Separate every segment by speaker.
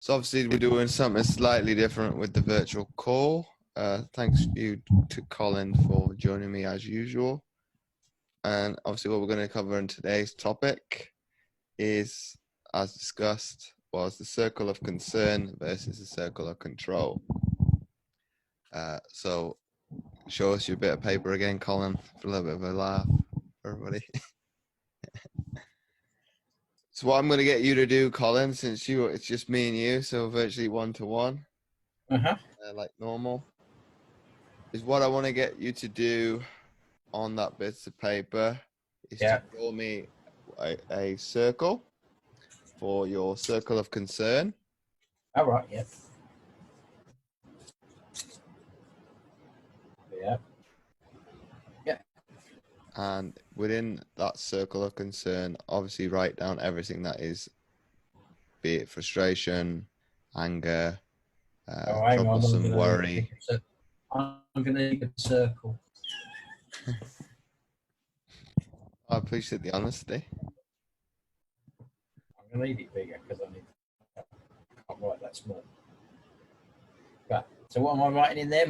Speaker 1: So obviously we're doing something slightly different with the virtual call. Thanks to Colin for joining me as usual. And obviously what we're going to cover in today's topic is, as discussed, was the circle of concern versus the circle of control. So show us your bit of paper again, Colin, for a little bit of a laugh for everybody. So what I'm going to get you to do, Colin, since it's just me and you, so virtually one-to-one, like normal, is what I want to get you to do on that bits of paper is to draw me a circle for your circle of concern.
Speaker 2: All right, yeah. Yeah. Yeah.
Speaker 1: And within that circle of concern, obviously write down everything that is, be it frustration, anger, troublesome, worry.
Speaker 2: I'm going to need a circle.
Speaker 1: I appreciate the honesty.
Speaker 2: I'm going to need it bigger because I can't write that small. Right. So what am I writing in there?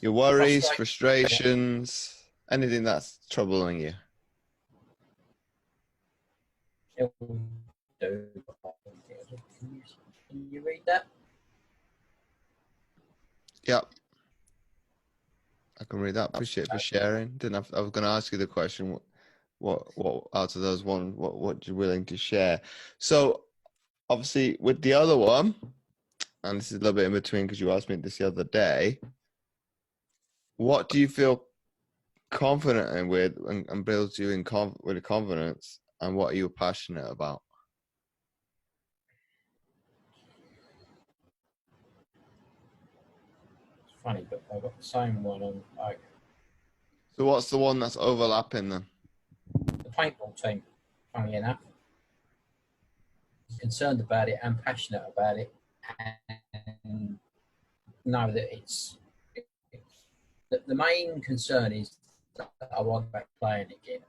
Speaker 1: Your worries, frustrations, anything that's troubling you.
Speaker 2: Can you read that?
Speaker 1: Yep. I can read that. Appreciate it for sharing. I was going to ask you the question, what out of those what you're willing to share. So obviously with the other one, and this is a little bit in between because you asked me this the other day, what do you feel confident in with and builds you in with confidence, and what are you passionate about?
Speaker 2: It's funny, but I've got the same one on.
Speaker 1: So what's the one that's overlapping then?
Speaker 2: The paintball team, funny enough. Concerned about it and passionate about it, and know that the main concern is that I want back playing again,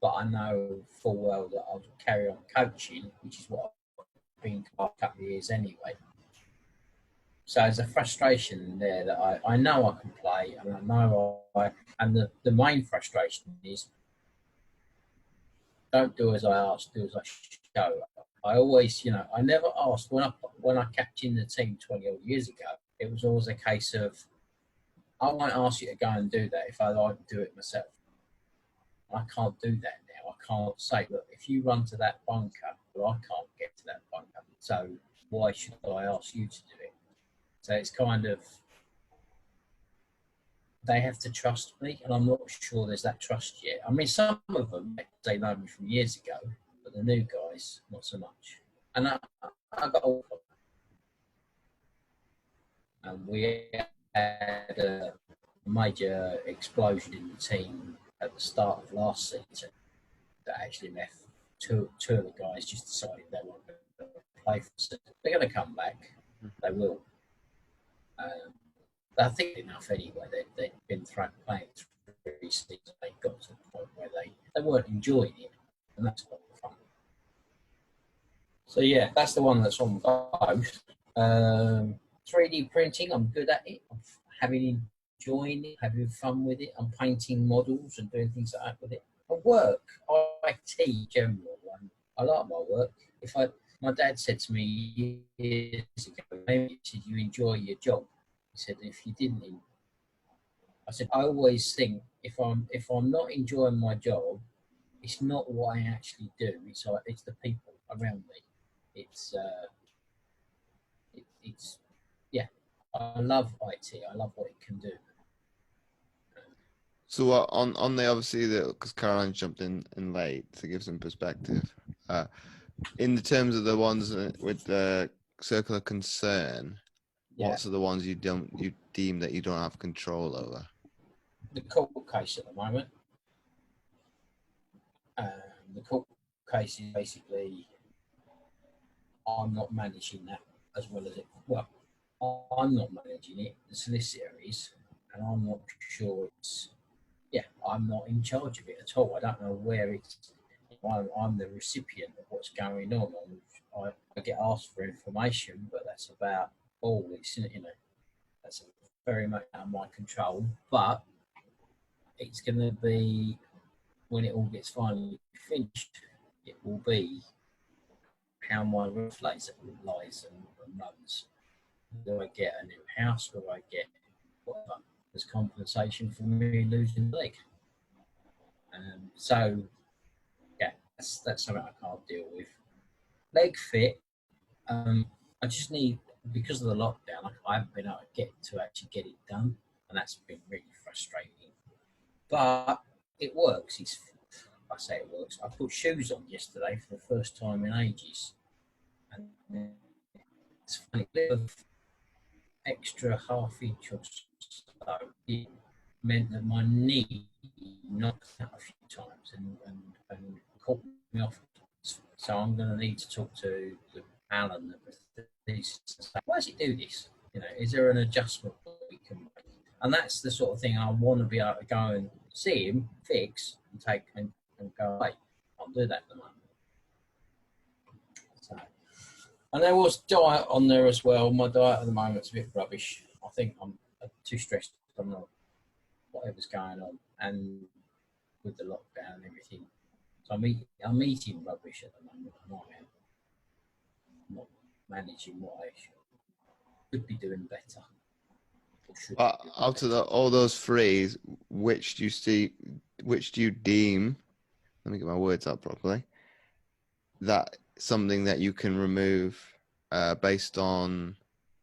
Speaker 2: but I know full well that I'll carry on coaching, which is what I've been for a couple of years anyway. So there's a frustration there that I know I can play, and I know and the main frustration is don't do as I ask, do as I show. I always, I never asked when I captained the team 20 odd years ago. It was always a case of I won't ask you to go and do that if I like to do it myself. I can't do that now. I can't say, look, if you run to that bunker, well, I can't get to that bunker. So why should I ask you to do it? So it's kind of, they have to trust me, and I'm not sure there's that trust yet. I mean, some of them, they know me from years ago, but the new guys, not so much. And I got all of them. And we had a major explosion in the team at the start of last season that actually left two of the guys just decided they weren't going to play for us. They're going to come back. They will. I think enough anyway. They've been playing 3 seasons. They got to the point where they weren't enjoying it, and that's not fun. So yeah, that's the one that's on both. 3D printing, I'm good at it. I'm enjoying it, having fun with it. I'm painting models and doing things like that with it. I work, IT in general. I like my work. My dad said to me years ago, maybe did you enjoy your job? He said, if you didn't, I said, I always think if I'm not enjoying my job, it's not what I actually do. It's the people around me. I love IT. I love what it can do.
Speaker 1: So on the obviously because Caroline jumped in late to give some perspective. In the terms of the ones with the circle of concern, what's the ones you deem that you don't have control over?
Speaker 2: The court case at the moment. The court case is basically I'm not managing that as well as it. Well, I'm not managing it. The solicitor is, and I'm not sure it's. Yeah, I'm not in charge of it at all. I don't know where it's. I'm the recipient of what's going on. I get asked for information, but that's about all. It's, that's very much out of my control. But it's going to be, when it all gets finally finished, it will be how my roof lies and runs. Do I get a new house? Do I get whatever as compensation for me losing the leg? So yeah, that's something I can't deal with. Leg fit, I just need, because of the lockdown, I haven't been able to actually get it done, and that's been really frustrating. But it works. I say it works. I put shoes on yesterday for the first time in ages, and it's funny, a bit of extra half inch or so. It meant that my knee knocked out a few times and caught me off. So I'm going to need to talk to Alan that why does it do this? Is there an adjustment that we can make? And that's the sort of thing I want to be able to go and see him, fix, and take and go away. I'll do that at the moment. So, and there was diet on there as well. My diet at the moment is a bit rubbish. I think I'm too stressed from whatever's going on, and with the lockdown and everything. So I'm eating rubbish at the moment. I'm not managing what I should be doing better.
Speaker 1: But out of all those three, which do you deem, let me get my words out properly, that something that you can remove based on,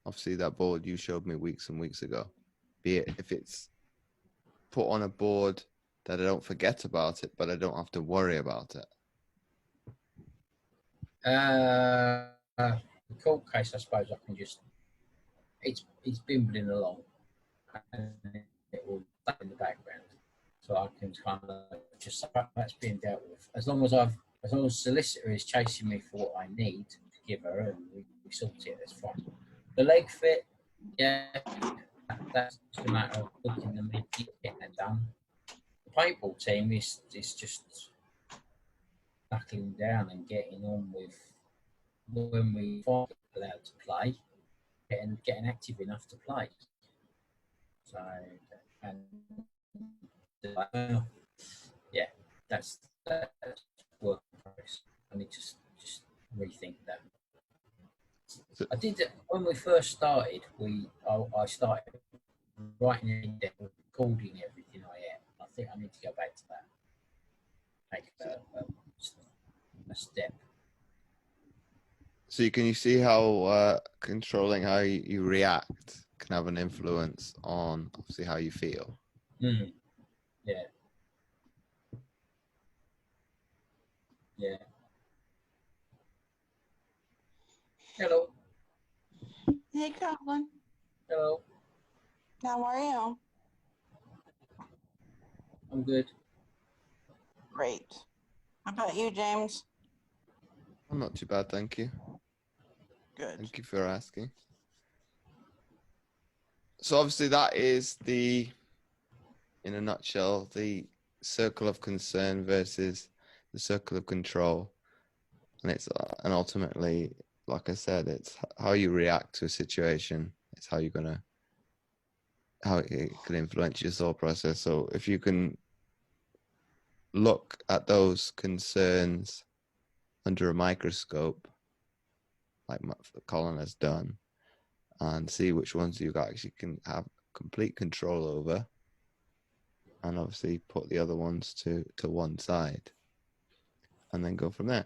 Speaker 1: obviously, that board you showed me weeks and weeks ago? Be it if it's put on a board that I don't forget about it, but I don't have to worry about it.
Speaker 2: The court case, I suppose I can just, it's bimbling along, and it will be in the background, so I can kind of just say that's being dealt with. As long as solicitor is chasing me for what I need to give her, and we sort it, that's fine. The leg fit, yeah, that's just a matter of looking them in, getting it done. The paintball team is just knuckling down and getting on with, when we are allowed to play, getting active enough to play. So, and yeah, that's work in progress. I need to just rethink that. I did it when we first started. I started writing it down, recording everything I had. I think I need to go back to that. Take a step.
Speaker 1: So can you see how controlling how you react can have an influence on obviously how you feel?
Speaker 2: Mm. Yeah. Yeah. Hello.
Speaker 3: Hey, Colin.
Speaker 2: Hello.
Speaker 3: How are you?
Speaker 2: I'm good.
Speaker 3: Great. How about you, James?
Speaker 1: I'm not too bad, thank you.
Speaker 3: Good.
Speaker 1: Thank you for asking. So obviously that is in a nutshell, the circle of concern versus the circle of control. And ultimately, like I said, it's how you react to a situation. It's how it can influence your thought process. So if you can look at those concerns under a microscope, like Colin has done, and see which ones you actually can have complete control over, and obviously put the other ones to one side, and then go from there.